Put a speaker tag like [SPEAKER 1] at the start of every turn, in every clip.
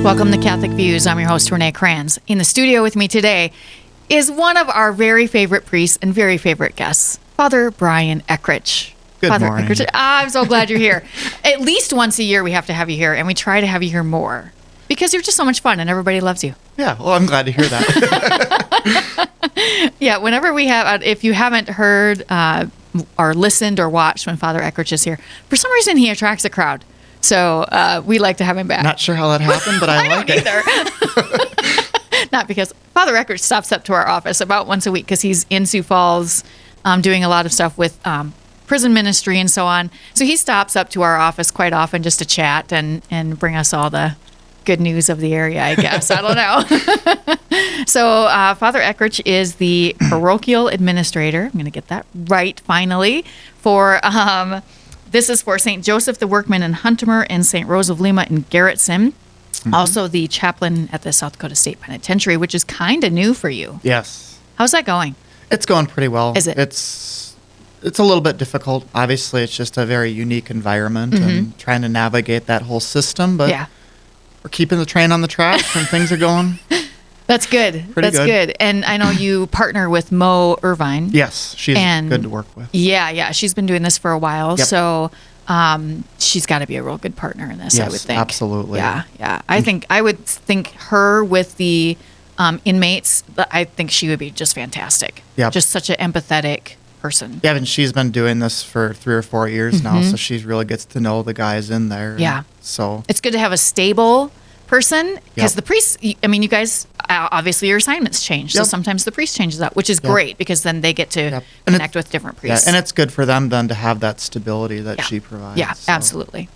[SPEAKER 1] Welcome to Catholic Views. I'm your host, Renee Kranz. In the studio with me today is one of our very favorite priests and very favorite guests, Father Brian Eckrich.
[SPEAKER 2] Good
[SPEAKER 1] Father
[SPEAKER 2] morning.
[SPEAKER 1] Eckrich. I'm so glad you're here. At least once a year we have to have you here, and we try to have you here more because you're just so much fun and everybody loves you.
[SPEAKER 2] Yeah, well, I'm glad to hear that.
[SPEAKER 1] Yeah, whenever we have, if you haven't heard or listened or watched when Father Eckrich is here, for some reason he attracts a crowd. So we like to have him back.
[SPEAKER 2] Not sure how that happened, but I like
[SPEAKER 1] don't either. Not because Father Eckrich stops up to our office about once a week because he's in Sioux Falls doing a lot of stuff with prison ministry and so on. So he stops up to our office quite often just to chat and bring us all the good news of the area, I guess. I don't know. So Father Eckrich is the parochial administrator. I'm going to get that right finally for... this is for St. Joseph the Workman in Huntemer and St. Rose of Lima in Garrettson. Mm-hmm. Also the chaplain at the South Dakota State Penitentiary, which is kind of new for you.
[SPEAKER 2] Yes.
[SPEAKER 1] How's that going?
[SPEAKER 2] It's going pretty well.
[SPEAKER 1] Is it?
[SPEAKER 2] It's a little bit difficult. Obviously, it's just a very unique environment and trying to navigate that whole system. But we're keeping the train on the tracks and things are going.
[SPEAKER 1] That's good.
[SPEAKER 2] Pretty good.
[SPEAKER 1] And I know you partner with Mo Irvine.
[SPEAKER 2] Yes, she's good to work with.
[SPEAKER 1] Yeah. She's been doing this for a while.
[SPEAKER 2] Yep.
[SPEAKER 1] So she's got to be a real good partner in this,
[SPEAKER 2] yes,
[SPEAKER 1] I would think.
[SPEAKER 2] Absolutely.
[SPEAKER 1] Yeah. I would think her with the inmates, I think she would be just fantastic.
[SPEAKER 2] Yep.
[SPEAKER 1] Just such an empathetic person.
[SPEAKER 2] Yeah, and she's been doing this for 3 or 4 years now, so she really gets to know the guys in there.
[SPEAKER 1] Yeah.
[SPEAKER 2] So
[SPEAKER 1] it's good to have a stable person because the priests, I mean, you guys, obviously your assignments change. So sometimes the priest changes up, which is great because then they get to connect with different priests.
[SPEAKER 2] Yeah, and it's good for them then to have that stability that she provides.
[SPEAKER 1] Yeah,
[SPEAKER 2] so.
[SPEAKER 1] absolutely.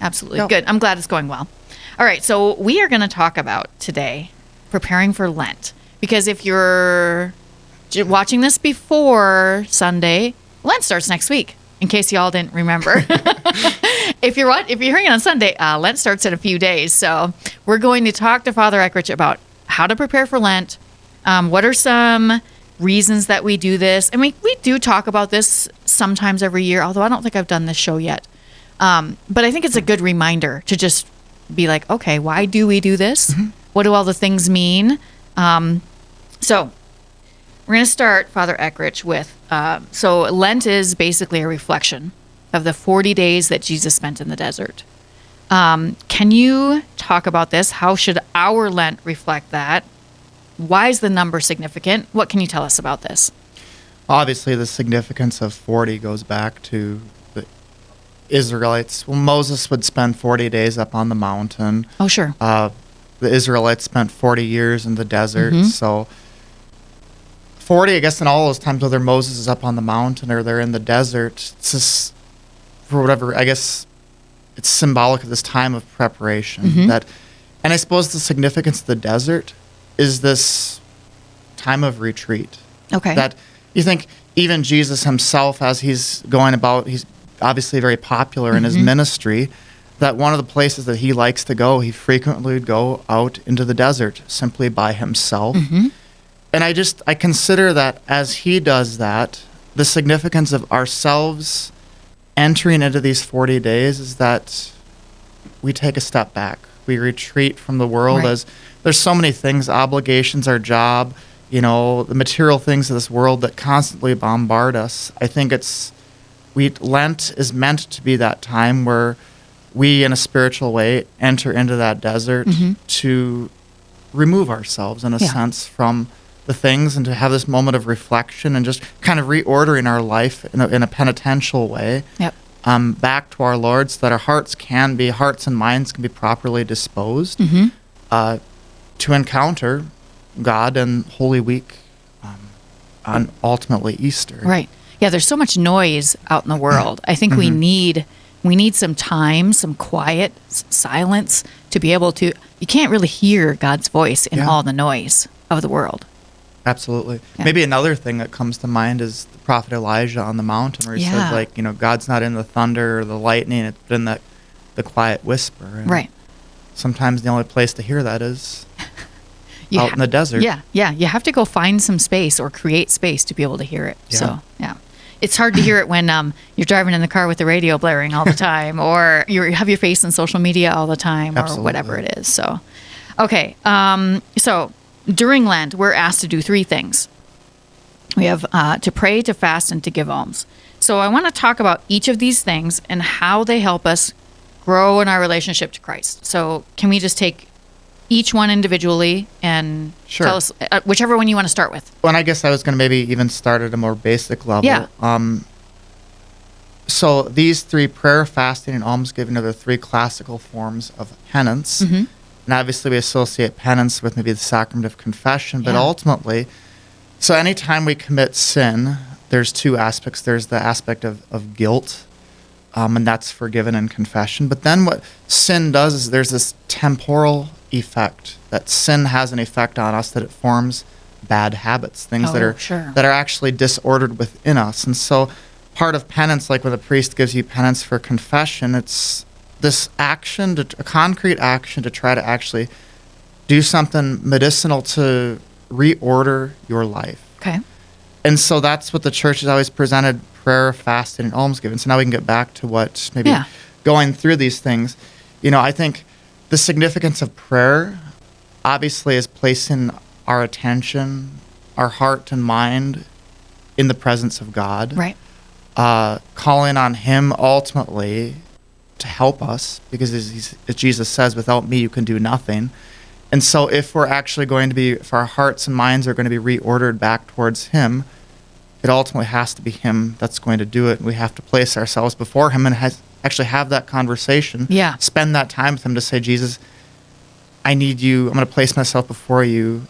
[SPEAKER 1] Good. I'm glad it's going well. All right, so we are going to talk about today preparing for Lent because if you're watching this before Sunday, Lent starts next week. In case y'all didn't remember, if you're hearing it on Sunday, Lent starts in a few days. So we're going to talk to Father Eckrich about how to prepare for Lent. What are some reasons that we do this? And we do talk about this sometimes every year, although I don't think I've done this show yet. But I think it's a good reminder to just be like, okay, why do we do this? Mm-hmm. What do all the things mean? So we're going to start, Father Eckrich, with, so Lent is basically a reflection of the 40 days that Jesus spent in the desert. Can you talk about this? How should our Lent reflect that? Why is the number significant? What can you tell us about this?
[SPEAKER 2] Obviously, the significance of 40 goes back to the Israelites. Well, Moses would spend 40 days up on the mountain.
[SPEAKER 1] Oh, sure.
[SPEAKER 2] The Israelites spent 40 years in the desert, so... 40, I guess, in all those times, whether Moses is up on the mountain or they're in the desert, it's just, for whatever, I guess, it's symbolic of this time of preparation. And I suppose the significance of the desert is this time of retreat.
[SPEAKER 1] Okay.
[SPEAKER 2] That you think even Jesus himself, as he's going about, he's obviously very popular in his ministry, that one of the places that he likes to go, he frequently would go out into the desert simply by himself. And I consider that as he does that, the significance of ourselves entering into these 40 days is that we take a step back. We retreat from the world as there's so many things, obligations, our job, the material things of this world that constantly bombard us. I think Lent is meant to be that time where we, in a spiritual way, enter into that desert to remove ourselves, in a sense, from the things and to have this moment of reflection and just kind of reordering our life in a penitential way back to our Lord so that our hearts and minds can be properly disposed to encounter God in Holy Week on ultimately Easter.
[SPEAKER 1] Right. Yeah, there's so much noise out in the world. I think we need some time, some quiet, some silence to be able to, you can't really hear God's voice in all the noise of the world.
[SPEAKER 2] Absolutely. Yeah. Maybe another thing that comes to mind is the prophet Elijah on the mountain where he says, God's not in the thunder or the lightning, it's in the quiet whisper. And sometimes the only place to hear that is out in the desert.
[SPEAKER 1] Yeah. You have to go find some space or create space to be able to hear it. Yeah. So, it's hard to hear it when you're driving in the car with the radio blaring all the time or you have your face in social media all the time or whatever it is. So, Okay. So during Lent, we're asked to do 3 things. We have to pray, to fast, and to give alms. So I want to talk about each of these things and how they help us grow in our relationship to Christ. So can we just take each one individually and
[SPEAKER 2] Sure.
[SPEAKER 1] tell us whichever one you want to start with?
[SPEAKER 2] Well, and I guess I was going to maybe even start at a more basic level.
[SPEAKER 1] Yeah.
[SPEAKER 2] So these 3, prayer, fasting, and almsgiving, are the 3 classical forms of penance.
[SPEAKER 1] Mm-hmm.
[SPEAKER 2] And obviously we associate penance with maybe the sacrament of confession, but
[SPEAKER 1] Yeah.
[SPEAKER 2] ultimately, so anytime we commit sin, there's 2 aspects. There's the aspect of guilt, and that's forgiven in confession. But then what sin does is there's this temporal effect, that sin has an effect on us, that it forms bad habits, things that are actually disordered within us. And so part of penance, like when the priest gives you penance for confession, it's this action, a concrete action to try to actually do something medicinal to reorder your life.
[SPEAKER 1] Okay.
[SPEAKER 2] And so that's what the church has always presented: prayer, fasting, and almsgiving. So now we can get back to what maybe going through these things. I think the significance of prayer obviously is placing our attention, our heart and mind in the presence of God.
[SPEAKER 1] Right.
[SPEAKER 2] Calling on Him ultimately to help us, because as Jesus says, without me you can do nothing. And so if we're actually going to be, if our hearts and minds are going to be reordered back towards Him, it ultimately has to be Him that's going to do it. We have to place ourselves before Him and actually have that conversation.
[SPEAKER 1] Yeah.
[SPEAKER 2] Spend that time with Him to say, Jesus, I need you. I'm going to place myself before you.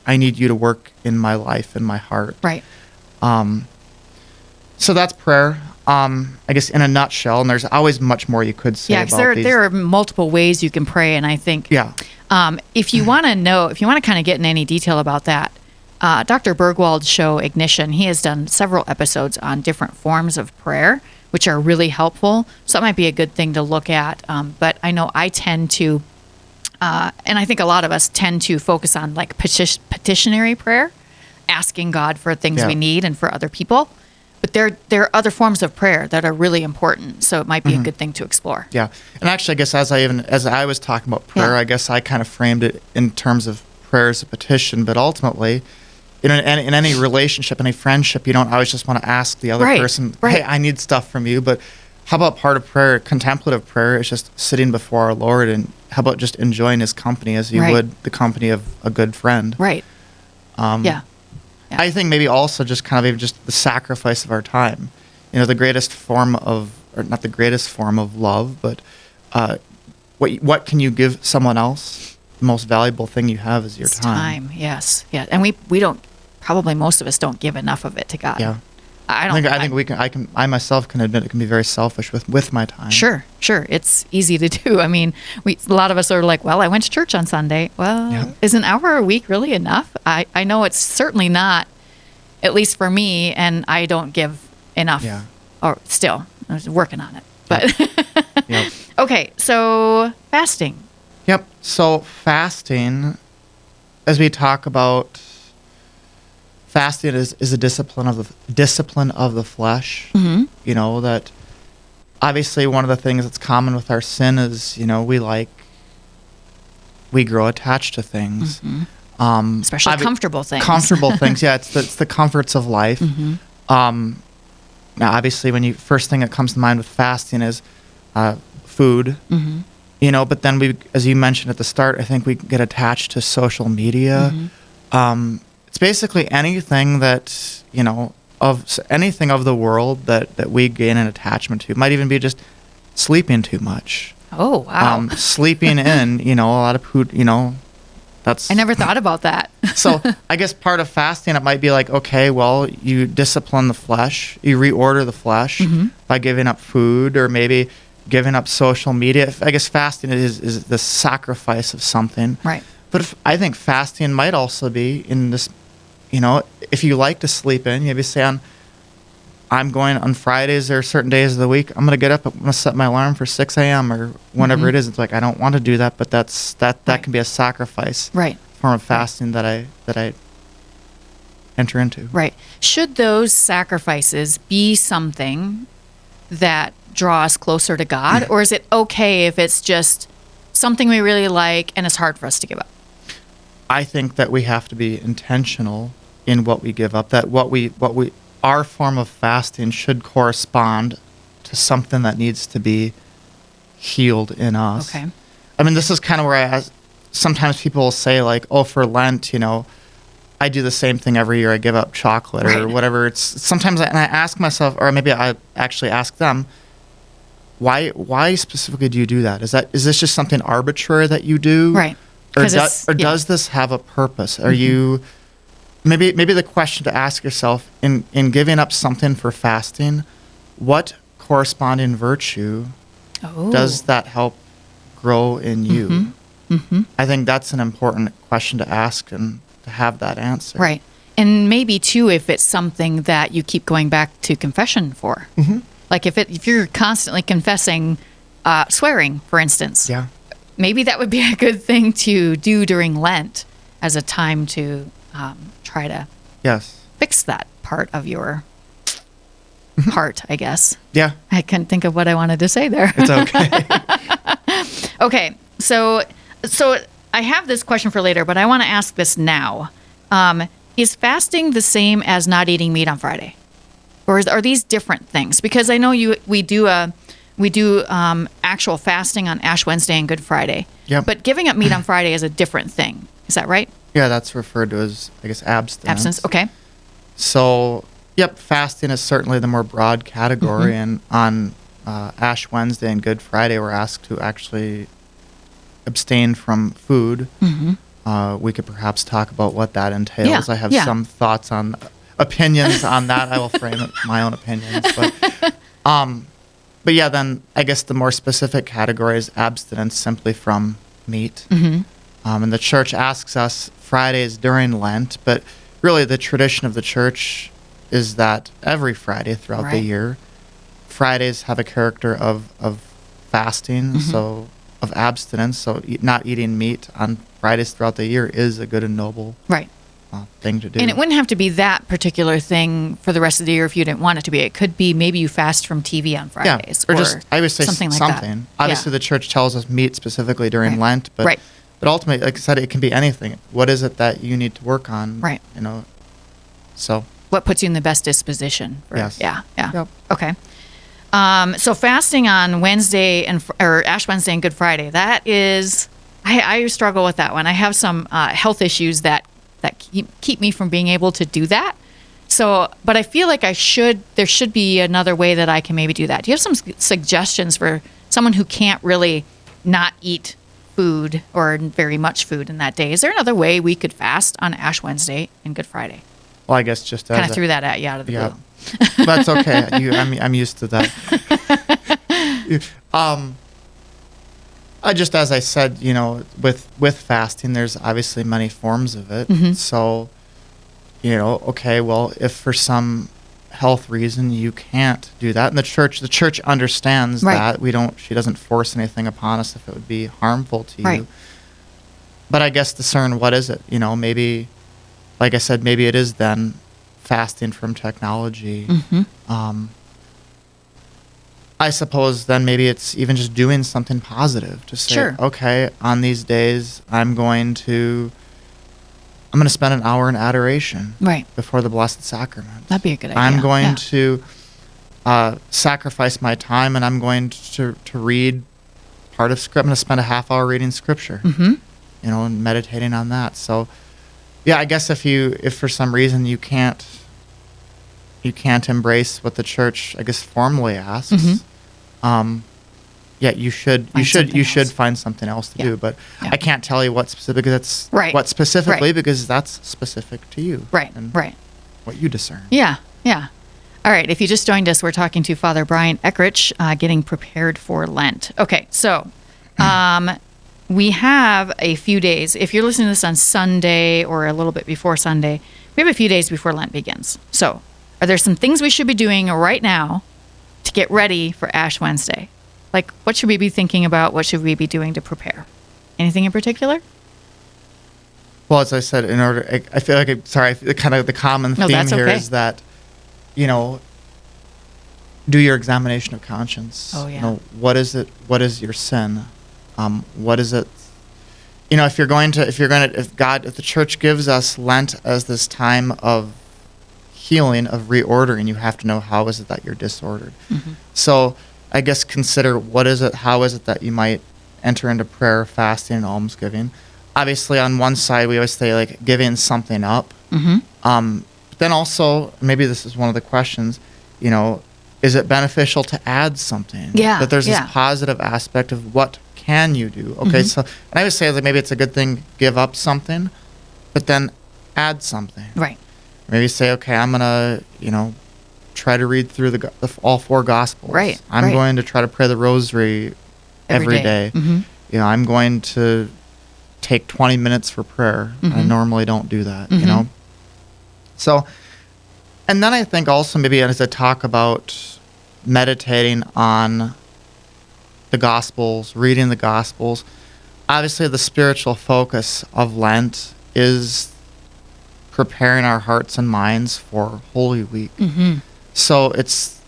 [SPEAKER 2] I need you to work in my life, in my heart.
[SPEAKER 1] Right.
[SPEAKER 2] So that's prayer, I guess, in a nutshell. And there's always much more you could say about these.
[SPEAKER 1] There are multiple ways you can pray, and I think if you want to kind of get in any detail about that, Dr. Bergwald's show Ignition, he has done several episodes on different forms of prayer, which are really helpful. So that might be a good thing to look at. But I know I tend to, and I think a lot of us tend to focus on like petitionary prayer, asking God for things we need and for other people. But there are other forms of prayer that are really important, so it might be a good thing to explore.
[SPEAKER 2] Yeah, and actually, I guess as I was talking about prayer, I guess I kind of framed it in terms of prayer as a petition. But ultimately, in any relationship, any friendship, you don't always just want to ask the other person, "Hey, I need stuff from you." But how about part of prayer, contemplative prayer, is just sitting before our Lord, and how about just enjoying His company as you would the company of a good friend?
[SPEAKER 1] Right. Yeah.
[SPEAKER 2] I think maybe also just kind of even just the sacrifice of our time. The greatest form of, or not the greatest form of love, but what can you give someone else? The most valuable thing you have is your time. Yes.
[SPEAKER 1] Yeah. And we don't, probably most of us don't give enough of it to God.
[SPEAKER 2] Yeah. I myself can admit it can be very selfish with my time.
[SPEAKER 1] Sure. It's easy to do. I mean, a lot of us are like, well, I went to church on Sunday. Well, is an hour a week really enough? I know it's certainly not, at least for me, and I don't give enough. Yeah. Or still, I was working on it. But okay, so fasting.
[SPEAKER 2] Yep. So fasting, as we talk about, fasting is a discipline of the flesh. Mm-hmm. That obviously one of the things that's common with our sin is we grow attached to things,
[SPEAKER 1] especially comfortable things.
[SPEAKER 2] Comfortable things, yeah. It's the comforts of life. Mm-hmm. Now, obviously, first thing that comes to mind with fasting is food. Mm-hmm. But then as you mentioned at the start, I think we get attached to social media. Mm-hmm. It's basically anything that, anything of the world that we gain an attachment to. It might even be just sleeping too much.
[SPEAKER 1] Oh, wow.
[SPEAKER 2] Sleeping in, a lot of food, that's...
[SPEAKER 1] I never thought about that.
[SPEAKER 2] So I guess part of fasting, it might be like, okay, well, you discipline the flesh, you reorder the flesh by giving up food or maybe giving up social media. I guess fasting is the sacrifice of something.
[SPEAKER 1] Right.
[SPEAKER 2] But I think fasting might also be in this, if you like to sleep in, maybe say I'm going on Fridays or certain days of the week, I'm going to get up, I'm going to set my alarm for 6 a.m. or whenever it is. It's like, I don't want to do that, but that can be a sacrifice.
[SPEAKER 1] Right.
[SPEAKER 2] Form of fasting that I enter into.
[SPEAKER 1] Right. Should those sacrifices be something that draw us closer to God, or is it okay if it's just something we really like and it's hard for us to give up?
[SPEAKER 2] I think that we have to be intentional in what we give up. That our form of fasting should correspond to something that needs to be healed in us.
[SPEAKER 1] Okay.
[SPEAKER 2] I mean, this is kind of where sometimes people will say like, "Oh, for Lent, I do the same thing every year. I give up chocolate or whatever." It's sometimes, and I ask myself, or maybe I actually ask them, why specifically do you do that? Is this just something arbitrary that you do?
[SPEAKER 1] Right.
[SPEAKER 2] Or does this have a purpose? Are you maybe the question to ask yourself in giving up something for fasting, what corresponding virtue does that help grow in you? I think that's an important question to ask and to have that answer.
[SPEAKER 1] Right. And maybe too, if it's something that you keep going back to confession for, like if you're constantly confessing, swearing, for instance, maybe that would be a good thing to do during Lent as a time to try to fix that part of your heart, I guess. Yeah. I couldn't think of what I wanted to say there.
[SPEAKER 2] It's okay.
[SPEAKER 1] Okay. So I have this question for later, but I want to ask this now. Is fasting the same as not eating meat on Friday? Or are these different things? Because I know we do actual fasting on Ash Wednesday and Good Friday.
[SPEAKER 2] Yep.
[SPEAKER 1] But giving up meat on Friday is a different thing. Is that right?
[SPEAKER 2] Yeah, that's referred to as, I guess, abstinence.
[SPEAKER 1] Abstinence, okay.
[SPEAKER 2] So, fasting is certainly the more broad category. And on Ash Wednesday and Good Friday, we're asked to actually abstain from food. We could perhaps talk about what that entails. I have some thoughts on opinions on that. I will frame it my own opinions. But yeah, then I guess the more specific category is abstinence simply from meat. And the church asks us Fridays during Lent, but really the tradition of the church is that every Friday throughout the year, Fridays have a character of fasting, so of abstinence. So not eating meat on Fridays throughout the year is a good and noble thing to do.
[SPEAKER 1] And it wouldn't have to be that particular thing for the rest of the year if you didn't want it to be. It could be maybe you fast from TV on Fridays.
[SPEAKER 2] Or just, I would say
[SPEAKER 1] something like that.
[SPEAKER 2] Obviously, the church tells us meat specifically during Lent, but ultimately, like I said, it can be anything. What is it that you need to work on? Right. So.
[SPEAKER 1] What puts you in the best disposition?
[SPEAKER 2] Yes.
[SPEAKER 1] Yeah. Yep. Okay. So fasting on Wednesday or Ash Wednesday and Good Friday, that is, I struggle with that one. I have some health issues that keep me from being able to do that. So, but I feel like there should be another way that I can maybe do that. Do you have some suggestions for someone who can't really not eat food or very much food in that day? Is there another way we could fast on Ash Wednesday and Good Friday?
[SPEAKER 2] Well, I guess just
[SPEAKER 1] kind of threw that at you out of the blue.
[SPEAKER 2] That's okay. I'm used to that. Just as I said, with fasting, there's obviously many forms of it. So, okay, well, if for some health reason you can't do that, and the church understands that she doesn't force anything upon us if it would be harmful to you. But I guess discern what is it? Maybe, like I said, maybe it is then fasting from technology. I suppose then maybe it's even just doing something positive to say, okay, on these days I'm going to spend an hour in adoration before the Blessed Sacrament.
[SPEAKER 1] That'd be a good idea.
[SPEAKER 2] I'm going to sacrifice my time, and I'm going to read part of Scripture. I'm going to spend a half hour reading Scripture, and meditating on that. So, yeah, I guess if for some reason you can't embrace what the church, I guess, formally asks, you should find something else to do. But I can't tell you what specific, because that's what specifically, because that's specific to you. And what you discern.
[SPEAKER 1] Yeah. All right. If you just joined us, we're talking to Father Brian Eckrich, getting prepared for Lent. Okay. So, we have a few days. If you're listening to this on Sunday or a little bit before Sunday, we have a few days before Lent begins. So, are there some things we should be doing right now to get ready for Ash Wednesday? Like, what should we be thinking about? What should we be doing to prepare? Anything in particular?
[SPEAKER 2] Well, as I said, I feel like, kind of the common theme here is that, do your examination of conscience.
[SPEAKER 1] Oh, yeah.
[SPEAKER 2] What is it? What is your sin? What is it? If the church gives us Lent as this time of healing, of reordering, you have to know how is it that you're disordered.
[SPEAKER 1] Mm-hmm.
[SPEAKER 2] So I guess consider how is it that you might enter into prayer, fasting, and almsgiving. Obviously, on one side, we always say like giving something up.
[SPEAKER 1] Mm-hmm.
[SPEAKER 2] But then also, maybe this is one of the questions, is it beneficial to add something?
[SPEAKER 1] Yeah.
[SPEAKER 2] That there's this positive aspect of what can you do? Okay, so and I would say that maybe it's a good thing give up something, but then add something.
[SPEAKER 1] Right.
[SPEAKER 2] Maybe say, okay, I'm gonna, try to read through all 4 Gospels.
[SPEAKER 1] Right.
[SPEAKER 2] I'm going to try to pray the Rosary every day.
[SPEAKER 1] Mm-hmm.
[SPEAKER 2] I'm going to take 20 minutes for prayer. I normally don't do that. So, and then I think also maybe as I talk about meditating on the Gospels, reading the Gospels, obviously the spiritual focus of Lent is preparing our hearts and minds for Holy Week.
[SPEAKER 1] Mm-hmm.
[SPEAKER 2] So it's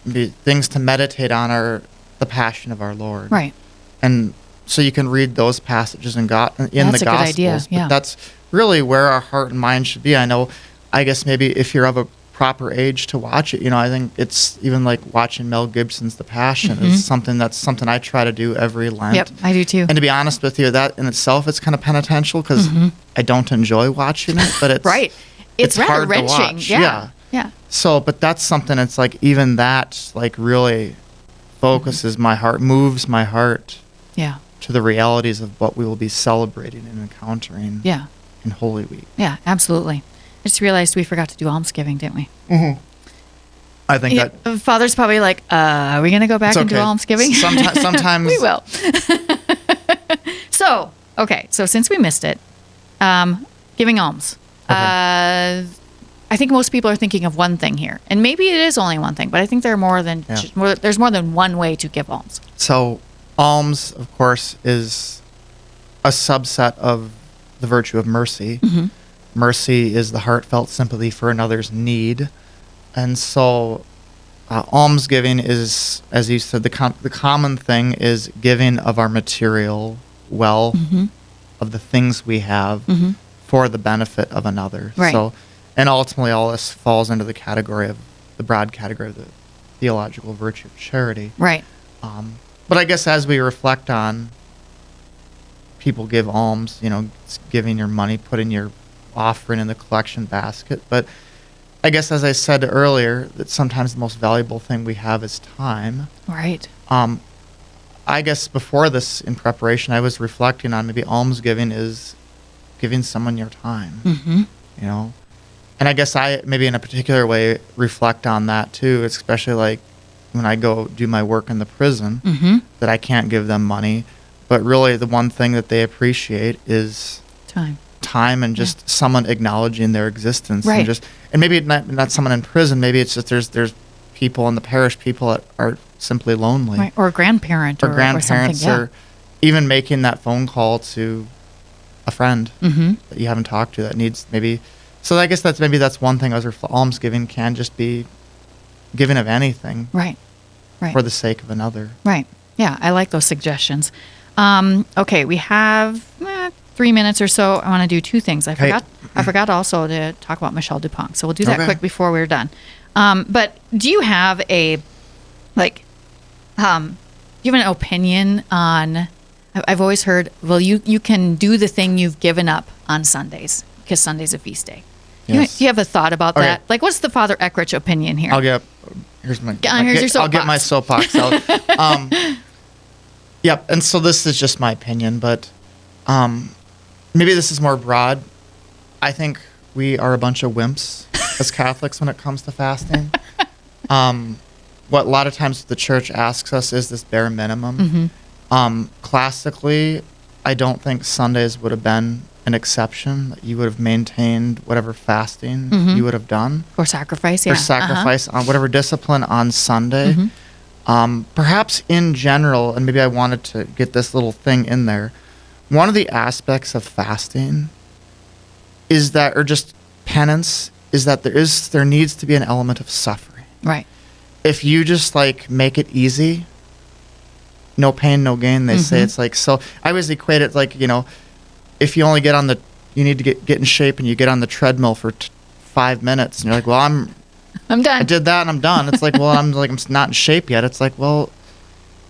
[SPEAKER 2] things to meditate on are the Passion of our Lord.
[SPEAKER 1] Right.
[SPEAKER 2] And so you can read those passages in the Gospels.
[SPEAKER 1] Good idea. Yeah.
[SPEAKER 2] But that's really where our heart and mind should be. I guess maybe if you're of a proper age to watch it, I think it's even like watching Mel Gibson's The Passion is something I try to do every Lent.
[SPEAKER 1] Yep, I do too.
[SPEAKER 2] And to be honest with you, that in itself is kind of penitential because I don't enjoy watching it, but it's
[SPEAKER 1] right. It's rather
[SPEAKER 2] hard
[SPEAKER 1] wrenching.
[SPEAKER 2] to watch.
[SPEAKER 1] Yeah.
[SPEAKER 2] So, but that's something. It's like even that like really focuses my heart, moves my heart.
[SPEAKER 1] Yeah.
[SPEAKER 2] To the realities of what we will be celebrating and encountering.
[SPEAKER 1] Yeah.
[SPEAKER 2] In Holy Week.
[SPEAKER 1] Yeah, absolutely. I just realized we forgot to do almsgiving, didn't we?
[SPEAKER 2] Mm-hmm. I think that
[SPEAKER 1] Father's probably like, are we going to go back and do almsgiving?
[SPEAKER 2] Sometimes
[SPEAKER 1] we will. So since we missed it, giving alms.
[SPEAKER 2] Okay.
[SPEAKER 1] I think most people are thinking of one thing here, and maybe it is only one thing, but I think there are there's more than one way to give alms.
[SPEAKER 2] So alms, of course, is a subset of the virtue of mercy.
[SPEAKER 1] Mm-hmm.
[SPEAKER 2] Mercy is the heartfelt sympathy for another's need. And so almsgiving is, as you said, the common thing is giving of our material wealth, of the things we have for the benefit of another.
[SPEAKER 1] Right.
[SPEAKER 2] So, and ultimately all this falls into the broad category of the theological virtue of charity.
[SPEAKER 1] Right.
[SPEAKER 2] But I guess as we reflect on people give alms, it's giving your money, putting your offering in the collection basket. But I guess as I said earlier, that sometimes the most valuable thing we have is time.
[SPEAKER 1] Right.
[SPEAKER 2] I guess before this, in preparation, I was reflecting on maybe almsgiving is giving someone your time.
[SPEAKER 1] Mm-hmm.
[SPEAKER 2] And I guess I maybe in a particular way reflect on that too, especially like when I go do my work in the prison, that I can't give them money. But really the one thing that they appreciate is time and just someone acknowledging their existence.
[SPEAKER 1] Right.
[SPEAKER 2] And maybe not someone in prison, maybe it's just there's people in the parish, people that are simply lonely.
[SPEAKER 1] Right. Or a grandparent or
[SPEAKER 2] grandparents,
[SPEAKER 1] something. Yeah.
[SPEAKER 2] or even making that phone call to a friend that you haven't talked to that needs maybe. So I guess that's one thing. Almsgiving can just be giving of anything,
[SPEAKER 1] right,
[SPEAKER 2] for the sake of another.
[SPEAKER 1] Right. Yeah, I like those suggestions. Okay, we have 3 minutes or so. I want to do 2 things. I forgot also to talk about Michelle Duppong. So we'll do that quick before we're done. But do you have an opinion on? I've always heard, well, you can do the thing you've given up on Sundays because Sunday's a feast day.
[SPEAKER 2] Yes.
[SPEAKER 1] Do you have a thought about that? Like, what's the Father Eckrich opinion here?
[SPEAKER 2] Here's your soapbox.
[SPEAKER 1] I'll
[SPEAKER 2] get my soapbox out. Yep. And so this is just my opinion, but maybe this is more broad. I think we are a bunch of wimps as Catholics when it comes to fasting. What a lot of times the church asks us is this bare minimum. Classically, I don't think Sundays would have been an exception. You would have maintained whatever fasting you would have done.
[SPEAKER 1] Or sacrifice,
[SPEAKER 2] Or sacrifice on whatever discipline on Sunday. Perhaps in general, and maybe I wanted to get this little thing in there, one of the aspects of fasting is that, or just penance, is that there needs to be an element of suffering.
[SPEAKER 1] Right.
[SPEAKER 2] If you just like make it easy, no pain, no gain. They say it's like, so I always equate it like, if you only you need to get in shape and you get on the treadmill for 5 minutes and you're like, well, I'm
[SPEAKER 1] done.
[SPEAKER 2] I did that and I'm done. It's like, well, I'm not in shape yet. It's like, well,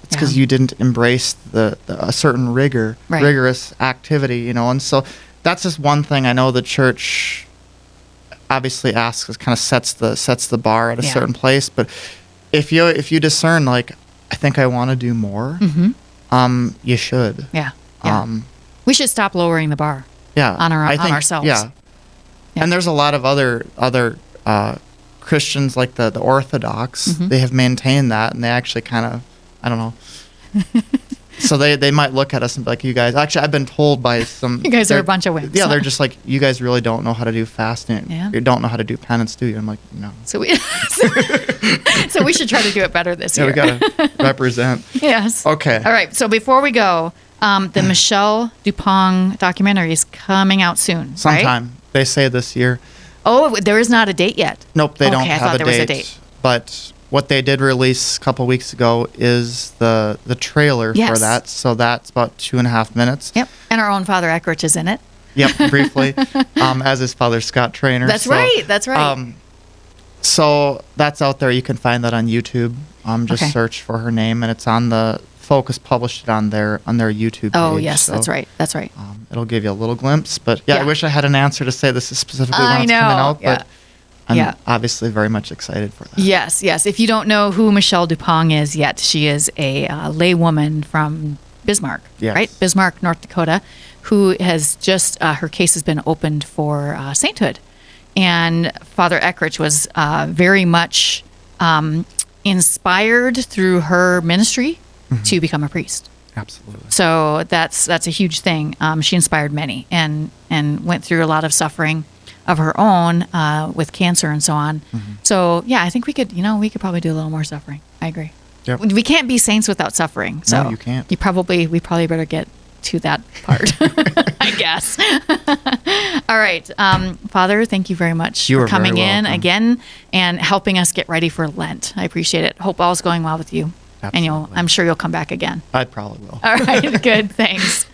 [SPEAKER 2] it's because you didn't embrace a certain rigorous activity, and so that's just one thing I know the church obviously asks, is kind of sets the bar at a certain place. But if you discern, like, I think I want to do more, you should.
[SPEAKER 1] Yeah. We should stop lowering the bar.
[SPEAKER 2] Yeah.
[SPEAKER 1] On ourselves.
[SPEAKER 2] Yeah. And there's a lot of other Christians, like the Orthodox, they have maintained that, and they actually kind of, I don't know. So they might look at us and be like, you guys, actually, I've been told by some.
[SPEAKER 1] You guys are a bunch of wimps.
[SPEAKER 2] Yeah, they're just like, you guys really don't know how to do fasting. Yeah. You don't know how to do penance, do you? I'm like, no.
[SPEAKER 1] So we should try to do it better this year.
[SPEAKER 2] We got to represent.
[SPEAKER 1] Yes.
[SPEAKER 2] Okay.
[SPEAKER 1] All right. So before we go, the Michelle Duppong documentary is coming out soon,
[SPEAKER 2] sometime.
[SPEAKER 1] Right?
[SPEAKER 2] They say this year.
[SPEAKER 1] Oh, there is not a date yet.
[SPEAKER 2] Nope, they don't
[SPEAKER 1] I
[SPEAKER 2] have
[SPEAKER 1] thought
[SPEAKER 2] a
[SPEAKER 1] there
[SPEAKER 2] date.
[SPEAKER 1] Was a date.
[SPEAKER 2] But what they did release a couple weeks ago is the trailer for that. So that's about 2.5 minutes.
[SPEAKER 1] Yep. And our own Father Eckrich is in it.
[SPEAKER 2] Yep, briefly, as is Father Scott Trainer.
[SPEAKER 1] That's right. That's right.
[SPEAKER 2] So that's out there. You can find that on YouTube. Just search for her name, and it's on the Focus published it on their YouTube page.
[SPEAKER 1] Oh yes, so, that's right. That's right.
[SPEAKER 2] It'll give you a little glimpse, but I wish I had an answer to say this is specifically when it's coming out. But I'm obviously very much excited for that.
[SPEAKER 1] Yes. If you don't know who Michelle Duppong is yet, she is a laywoman from Bismarck, right? Bismarck, North Dakota, who has just her case has been opened for sainthood, and Father Eckrich was very much inspired through her ministry to become a priest.
[SPEAKER 2] Absolutely.
[SPEAKER 1] So that's a huge thing. She inspired many and went through a lot of suffering of her own with cancer and so on. So I think we could probably do a little more suffering. I agree.
[SPEAKER 2] Yep.
[SPEAKER 1] We can't be saints without suffering. So
[SPEAKER 2] no, you can't.
[SPEAKER 1] We probably better get to that part, I guess. All right. Father, thank you very much for coming in again and helping us get ready for Lent. I appreciate it. Hope all's going well with you.
[SPEAKER 2] Absolutely.
[SPEAKER 1] And I'm sure you'll come back again.
[SPEAKER 2] I probably will.
[SPEAKER 1] All right. Good. Thanks.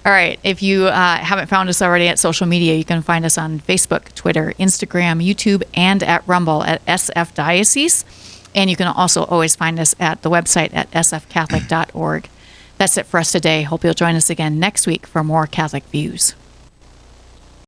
[SPEAKER 1] All right. If you haven't found us already at social media, you can find us on Facebook, Twitter, Instagram, YouTube, and at Rumble at SF Diocese. And you can also always find us at the website at sfcatholic.org. That's it for us today. Hope you'll join us again next week for more Catholic Views.